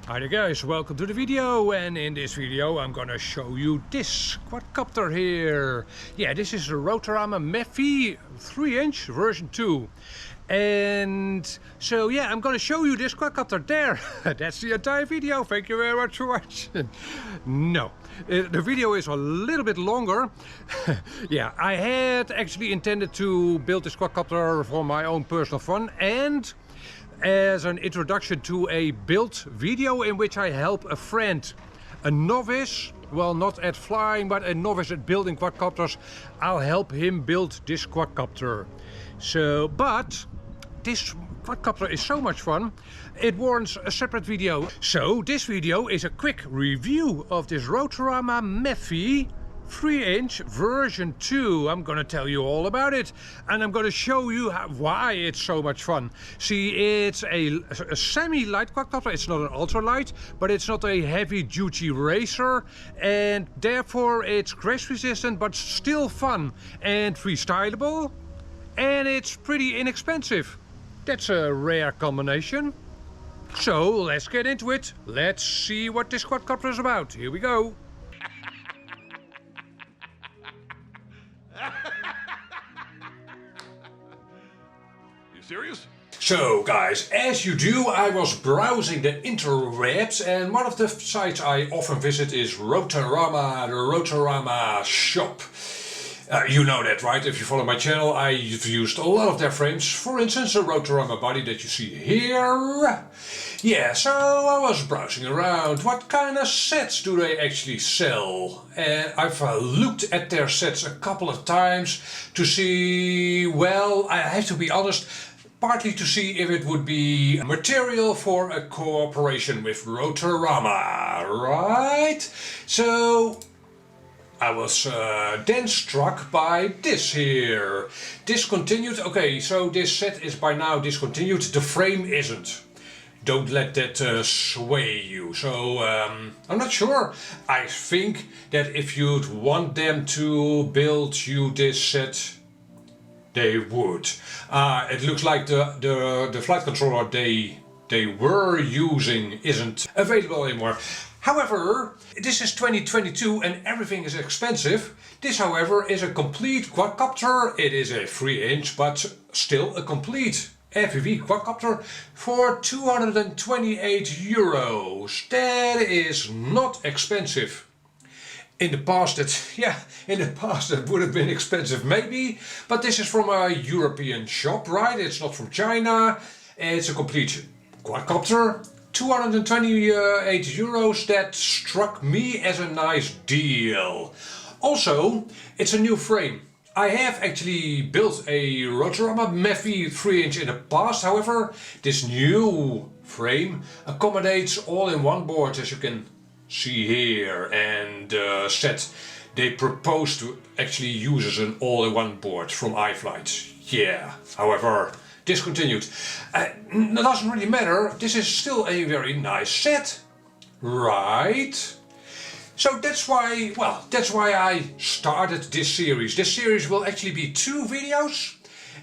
Hi there guys, welcome to the video, and in this video I'm gonna show you this quadcopter here. Yeah, this is the Rotorama Meffie 3-inch version 2. And so yeah, I'm gonna show you this quadcopter there. That's the entire video. Thank you very much for watching. No, the video is a little bit longer. Yeah, I had actually intended to build this quadcopter for my own personal fun and as an introduction to a build video in which I help a friend, a novice, well, not at flying, but a novice at building quadcopters. I'll help him build this quadcopter. So, but this quadcopter is so much fun, it warrants a separate video. So this video is a quick review of this Rotorama Meffie 3-inch version 2. I'm gonna tell you all about it, and I'm gonna show you why it's so much fun. See, it's a semi-light quadcopter. It's not an ultralight, but it's not a heavy-duty racer, and therefore it's crash resistant but still fun and freestylable, and it's pretty inexpensive. That's a rare combination. So let's get into it. Let's see what this quadcopter is about. Here we go. Serious? So guys, as you do, I was browsing the interwebs, and one of the sites I often visit is Rotorama, the Rotorama shop. You know that, right? If you follow my channel, I've used a lot of their frames. For instance, the Rotorama body that you see here. Yeah, so I was browsing around. What kind of sets do they actually sell? And I've looked at their sets a couple of times to see, well, I have to be honest, partly to see if it would be material for a cooperation with Rotorama, right? So I was then struck by this here. Discontinued. Okay, so this set is by now discontinued. The frame isn't. Don't let that sway you. So I'm not sure. I think that if you'd want them to build you this set, they would. It looks like the flight controller they were using isn't available anymore. However, this is 2022 and everything is expensive. This, however, is a complete quadcopter. It is a 3-inch, but still a complete FPV quadcopter for €228. That is not expensive. In the past, it would have been expensive maybe, but this is from a European shop, right? It's not from China. It's a complete quadcopter. €228. That struck me as a nice deal. Also, it's a new frame. I have actually built a Rotorama Meffie 3-inch in the past. However, this new frame accommodates all-in-one boards, as you can see here, and the set they propose to actually use as an all-in-one board from iFlight. Yeah, however, discontinued. It doesn't really matter. This is still a very nice set, right? So that's why I started this series. This series will actually be 2 videos.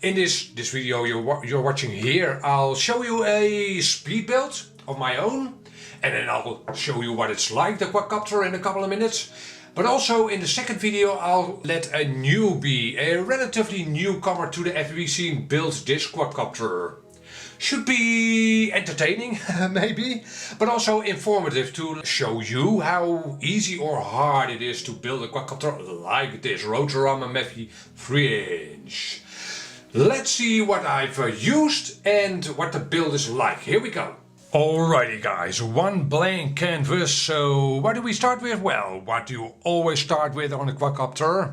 In this video you're watching here, I'll show you a speed build of my own, and then I'll show you what it's like, the quadcopter, in a couple of minutes. But also in the second video I'll let a newbie, a relatively newcomer to the FPV scene, build this quadcopter. Should be entertaining, maybe, but also informative to show you how easy or hard it is to build a quadcopter like this Rotorama Meffie 3-inch. Let's see what I've used and what the build is like. Here we go. Alrighty guys, one blank canvas. So what do we start with? Well, what do you always start with on a quadcopter?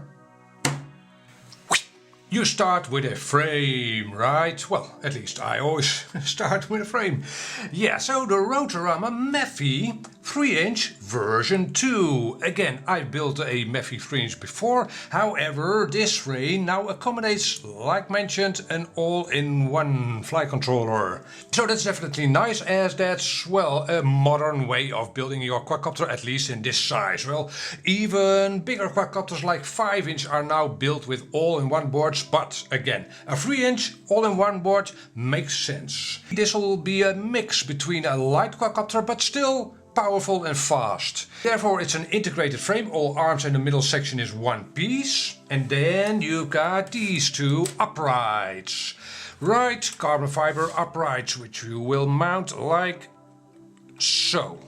You start with a frame, right? Well, at least I always start with a frame. Yeah, so the Rotorama Meffie 3-inch version 2. Again, I've built a Mephi 3-inch before, however this frame now accommodates, like mentioned, an all-in-one flight controller. So that's definitely nice, as that's, well, a modern way of building your quadcopter, at least in this size. Well, even bigger quadcopters like 5-inch are now built with all-in-one boards, but again, a 3-inch all-in-one board makes sense. This will be a mix between a light quadcopter but still powerful and fast. Therefore it's an integrated frame, all arms and the middle section is one piece. And then you've got these two uprights. Right, carbon fiber uprights, which you will mount like so.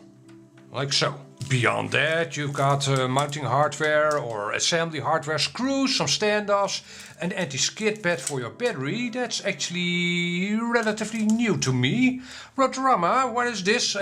Like so. Beyond that you've got mounting hardware or assembly hardware, screws, some standoffs, an anti-skid pad for your battery. That's actually relatively new to me. Rotorama, what is this?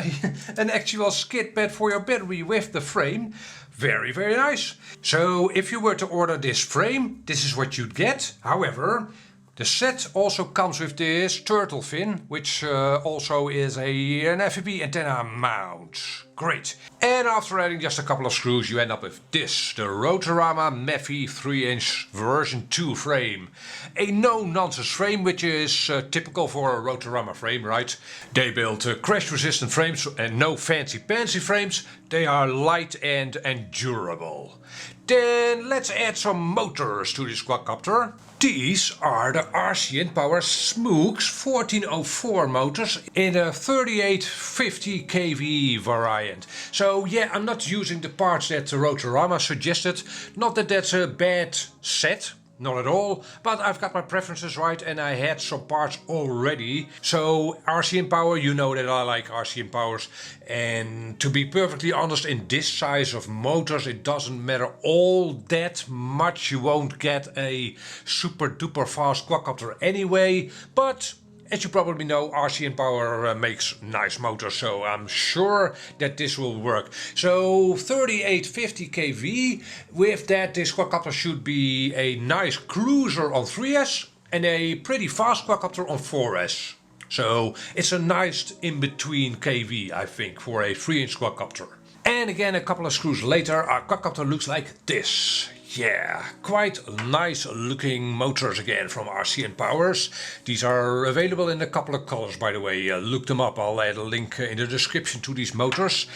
An actual skid pad for your battery with the frame. Very, very nice. So if you were to order this frame, this is what you'd get. However, the set also comes with this turtle fin, which also is an FPV antenna mount. Great. And after adding just a couple of screws you end up with this, the Rotorama Meffie 3-inch version 2 frame. A no-nonsense frame, which is typical for a Rotorama frame, right? They build crash resistant frames and no fancy frames. They are light and durable. Then let's add some motors to this quadcopter. These are the RC Power Smooks 1404 motors in a 3850 kV variant. So yeah, I'm not using the parts that Rotorama suggested. Not that that's a bad set. Not at all, but I've got my preferences right and I had some parts already. So RC Power, you know that I like RC Powers, and to be perfectly honest, in this size of motors it doesn't matter all that much. You won't get a super duper fast quadcopter anyway, but as you probably know, RC Power makes nice motors, so I'm sure that this will work. So 3850 kV, with that this quadcopter should be a nice cruiser on 3S and a pretty fast quadcopter on 4S. So it's a nice in-between kV, I think, for a 3-inch quadcopter. And again, a couple of screws later, our quadcopter looks like this. Yeah, quite nice looking motors again from RC Powers. These are available in a couple of colors, by the way. Look them up, I'll add a link in the description to these motors.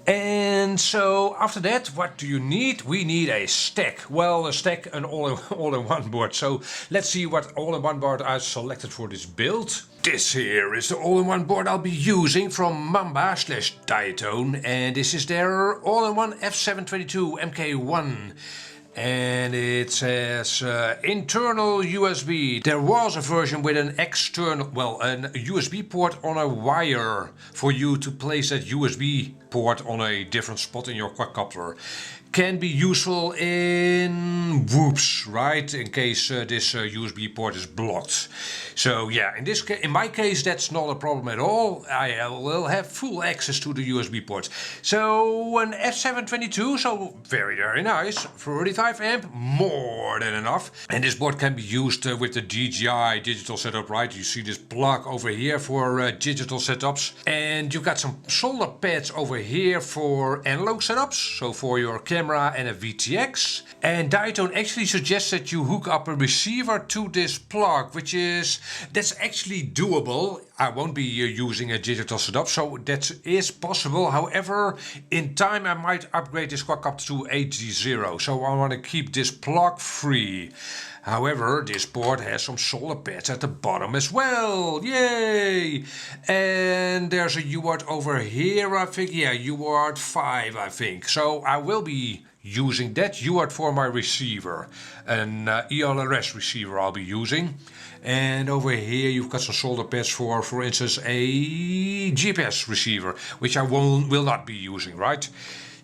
And so after that, what do you need? We need a stack. Well, a stack, an all-in-one board. So let's see what all-in-one board I've selected for this build. This here is the all-in-one board I'll be using from Mamba/Diatone, and this is their all-in-one F722 MK1. And it says internal USB. There was a version with an external, well, an USB port on a wire for you to place that USB port on a different spot in your quadcopter. Can be useful in whoops, right? In case this USB port is blocked. So yeah, in my case, that's not a problem at all. I will have full access to the USB ports. So an F722, so very, very nice. 35 amp, more than enough. And this board can be used with the DJI digital setup, right? You see this plug over here for digital setups. And you've got some solder pads over here for analog setups. So for your camera and a VTX. And Diatone actually suggests that you hook up a receiver to this plug, that's actually doable. I won't be using a digital setup, so that is possible. However, in time I might upgrade this quadcopter to HD0, so I want to keep this plug free. However, this board has some solder pads at the bottom as well. Yay! And there's a UART over here, I think. Yeah, UART 5, I think. So I will be using that UART for my receiver. An ELRS receiver I'll be using. And over here you've got some solder pads for instance, a GPS receiver, which I will not be using, right?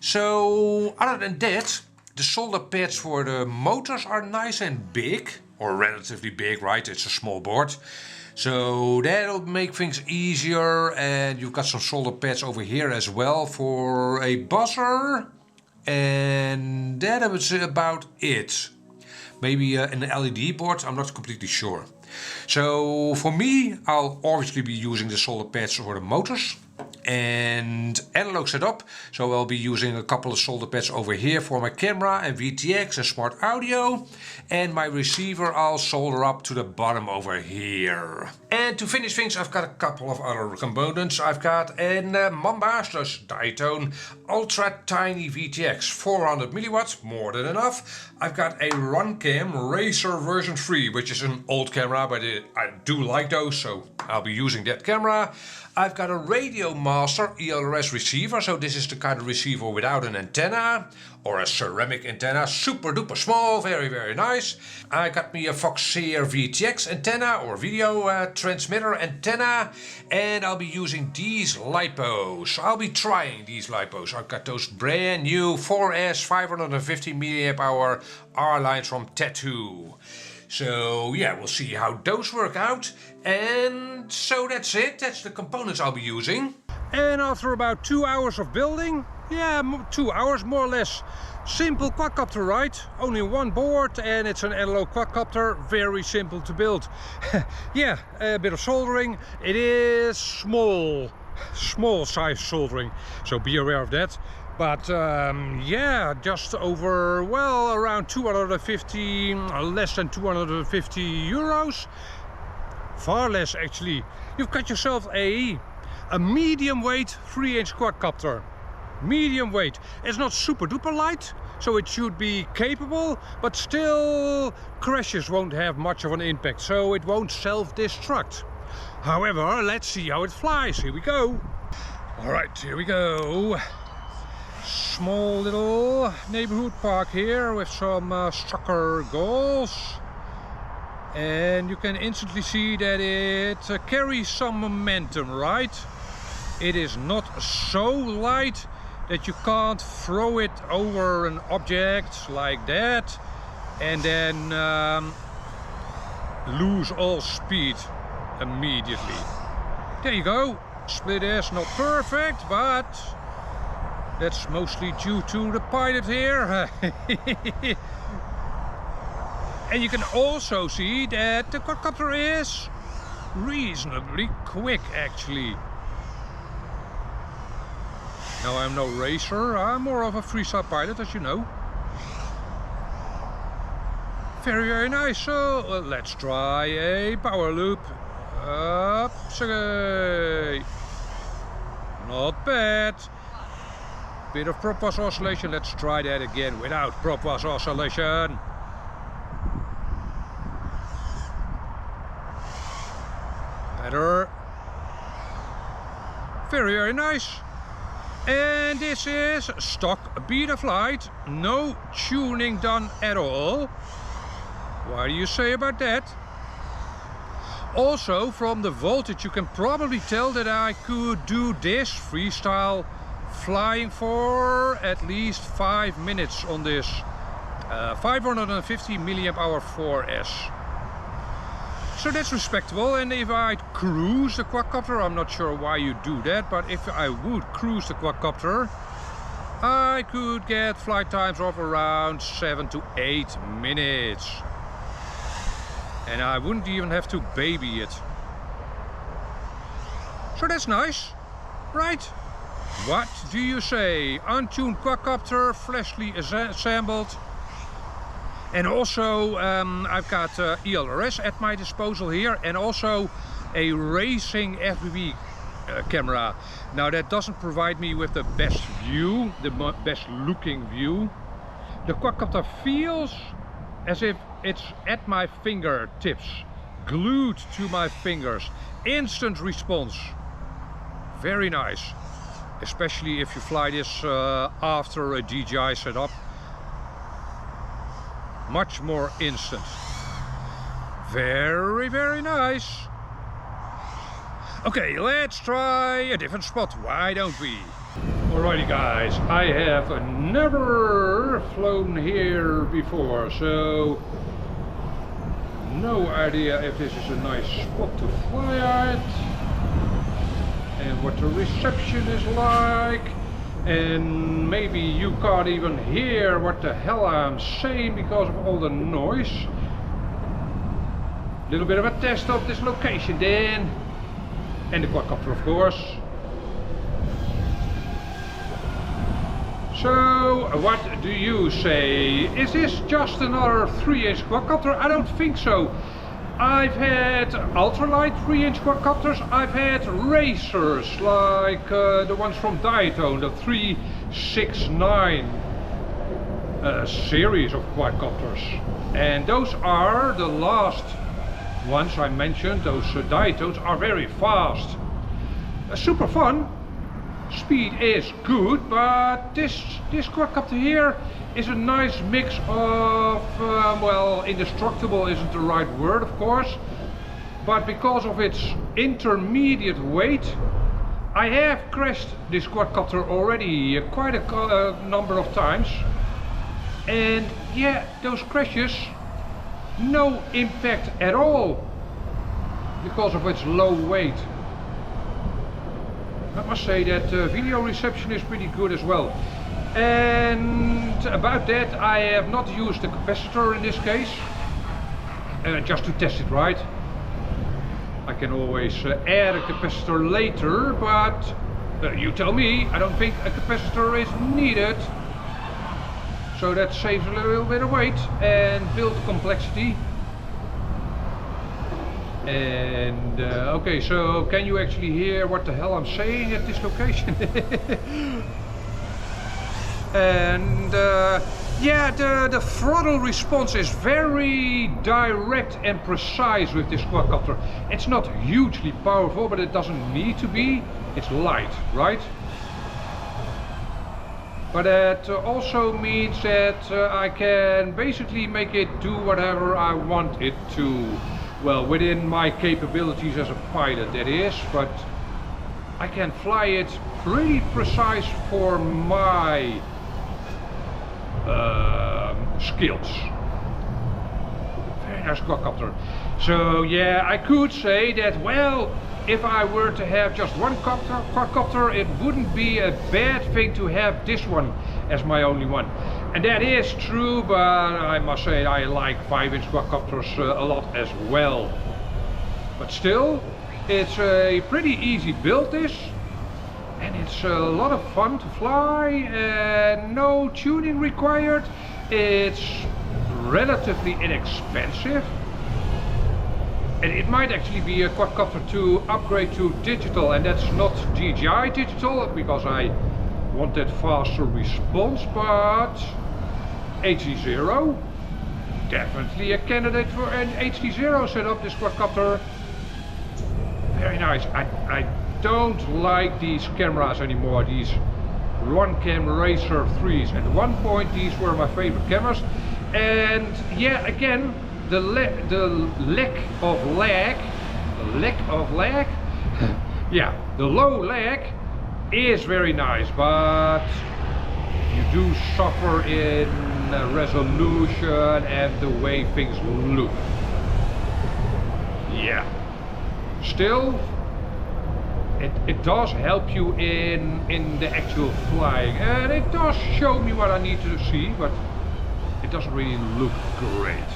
So other than that, the solder pads for the motors are nice and big, or relatively big, right? It's a small board. So that'll make things easier. And you've got some solder pads over here as well for a buzzer. And that was about it. Maybe an LED board, I'm not completely sure. So for me, I'll obviously be using the solder pads for the motors. and analog setup. So I'll be using a couple of solder pads over here for my camera and VTX and smart audio, and my receiver I'll solder up to the bottom over here. And to finish things, I've got a couple of other components. I've got a Mambastus Diatone ultra tiny VTX 400 milliwatts, more than enough. I've got a Runcam Racer version 3, which is an old camera, but I do like those, so I'll be using that camera. I've got a Radio Master ELRS receiver, so this is the kind of receiver without an antenna, or a ceramic antenna, super duper small, very nice. I got me a Foxeer VTX antenna, or video transmitter antenna, and I'll be using these lipos. I'll be trying these lipos. I've got those brand new 4S 550 mAh R lines from Tattoo. So yeah, we'll see how those work out. And so that's it, that's the components I'll be using. And after about 2 hours of building, yeah, 2 hours more or less, simple quadcopter, right? Only one board, and it's an analog quadcopter, very simple to build. Yeah, a bit of soldering. It is small size soldering, so be aware of that. But yeah, just over, well, around 250, less than 250 euros. Far less actually. You've got yourself a medium weight 3-inch quadcopter. Medium weight. It's not super duper light, so it should be capable, but still crashes won't have much of an impact, so it won't self-destruct. However, let's see how it flies. Here we go. Alright, here we go. Small little neighborhood park here with some soccer goals, and you can instantly see that it carries some momentum, right? It is not so light that you can't throw it over an object like that and then lose all speed immediately. There you go. Split is not perfect, but that's mostly due to the pilot here. And you can also see that the quadcopter is reasonably quick actually. Now I'm no racer, I'm more of a freestyle pilot, as you know. Very nice. So let's try a power loop. Up, not bad. Bit of prop wash oscillation. Let's try that again without prop wash oscillation. Better. Very nice. And this is stock beat of flight. No tuning done at all. What do you say about that? Also, from the voltage you can probably tell that I could do this freestyle flying for at least 5 minutes on this 550 mAh 4S. So that's respectable. And if I cruise the quadcopter, I'm not sure why you do that, but if I would cruise the quadcopter, I could get flight times of around 7 to 8 minutes. And I wouldn't even have to baby it. So that's nice, right? What do you say? Untuned quadcopter, freshly assembled. And also I've got ELRS at my disposal here, and also a racing FPV camera. Now that doesn't provide me with the best view, the best looking view. The quadcopter feels as if it's at my fingertips, glued to my fingers. Instant response. Very nice. Especially if you fly this after a DJI setup. Much more instant. Very nice. Okay, let's try a different spot. Why don't we? Alrighty guys, I have never flown here before, so no idea if this is a nice spot to fly at and what the reception is like. And maybe you can't even hear what the hell I'm saying because of all the noise. A little bit of a test of this location then. And the quadcopter, of course. So, what do you say? Is this just another 3-inch quadcopter? I don't think so. I've had ultralight 3-inch quadcopters. I've had racers like the ones from Diatone, the 369 series of quadcopters. And those are the last ones I mentioned. Those Diatones are very fast. Super fun. Speed is good, but this quadcopter here is a nice mix of, well, indestructible isn't the right word, of course, but because of its intermediate weight, I have crashed this quadcopter already quite a number of times, and yeah, those crashes, no impact at all because of its low weight. I must say that video reception is pretty good as well. And about that, I have not used the capacitor in this case, just to test it right. I can always add a capacitor later, but you tell me, I don't think a capacitor is needed. So that saves a little bit of weight and build complexity. And okay, so can you actually hear what the hell I'm saying at this location? And yeah, the throttle response is very direct and precise with this quadcopter. It's not hugely powerful, but it doesn't need to be. It's light, right? But that also means that I can basically make it do whatever I want it to. Well, within my capabilities as a pilot, that is, but I can fly it pretty precise for my skills. Very nice quadcopter. So yeah, I could say that, well, if I were to have just one quadcopter, it wouldn't be a bad thing to have this one as my only one. And that is true, but I must say I like 5-inch quadcopters a lot as well. But still, it's a pretty easy build, this. And it's a lot of fun to fly, and no tuning required. It's relatively inexpensive. And it might actually be a quadcopter to upgrade to digital, and that's not DJI digital, because I wanted faster response, but HD0, definitely a candidate for an HD0 setup, this quadcopter. Very nice. I don't like these cameras anymore, these one-cam Racer 3s. At one point these were my favorite cameras, and yeah, again, the lack of lag, yeah, the low lag is very nice, but you do suffer in resolution and the way things look. Yeah, still it does help you in the actual flying, and it does show me what I need to see, but it doesn't really look great.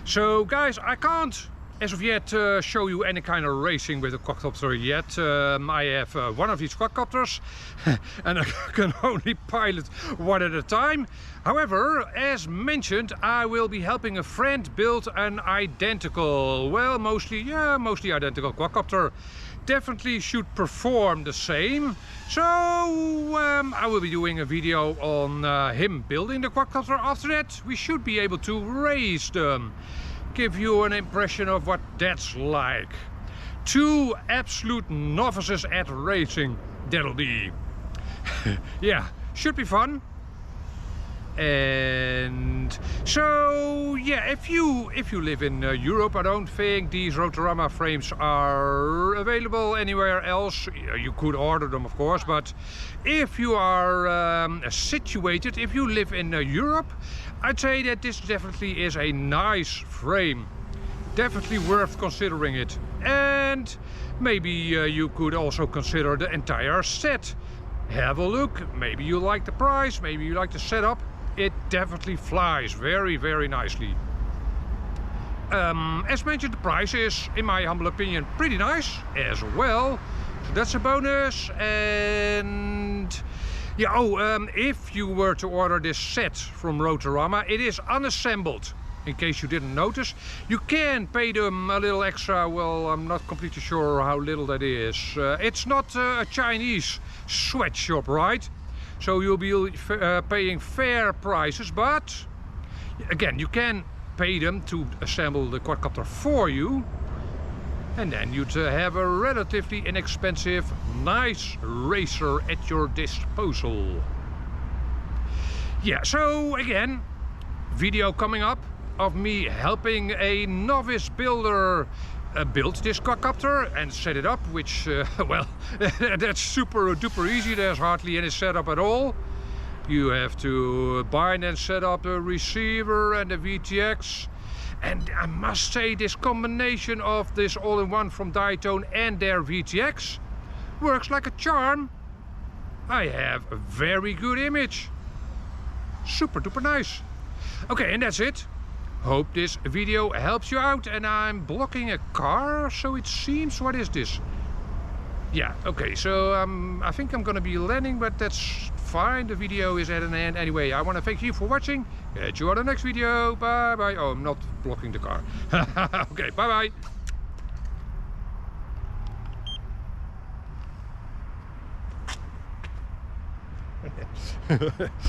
So guys, I can't as of yet show you any kind of racing with a quadcopter yet. I have one of these quadcopters and I can only pilot one at a time. However, as mentioned, I will be helping a friend build an identical, well, mostly identical quadcopter. Definitely should perform the same. So I will be doing a video on him building the quadcopter. After that, we should be able to race them. Give you an impression of what that's like. Two absolute novices at racing, that'll be. Yeah, should be fun. And so yeah, if you live in Europe, I don't think these Rotorama frames are available anywhere else. You could order them, of course, but if you are situated, if you live in Europe, I'd say that this definitely is a nice frame. Definitely worth considering it. And maybe you could also consider the entire set. Have a look, maybe you like the price, maybe you like the setup. It definitely flies very, very nicely. As mentioned, the price is, in my humble opinion, pretty nice as well. So that's a bonus. And Yeah, if you were to order this set from Rotorama, it is unassembled. In case you didn't notice, you can pay them a little extra. Well, I'm not completely sure how little that is. It's not a Chinese sweatshop, right? So you'll be paying fair prices, but again, you can pay them to assemble the quadcopter for you, and then you'd have a relatively inexpensive, nice racer at your disposal. Yeah, so again, video coming up of me helping a novice builder build this quadcopter and set it up, which, well, that's super duper easy. There's hardly any setup at all. You have to bind and set up the receiver and the VTX. And I must say, this combination of this all-in-one from Diatone and their VTX works like a charm. I have a very good image. Super duper nice. Okay, and that's it. Hope this video helps you out. And I'm blocking a car, so it seems. What is this? Yeah, okay, so I think I'm gonna be landing, but that's fine. The video is at an end. Anyway, I want to thank you for watching. Catch you on the next video. Bye bye. Oh, I'm not blocking the car. Okay, bye bye.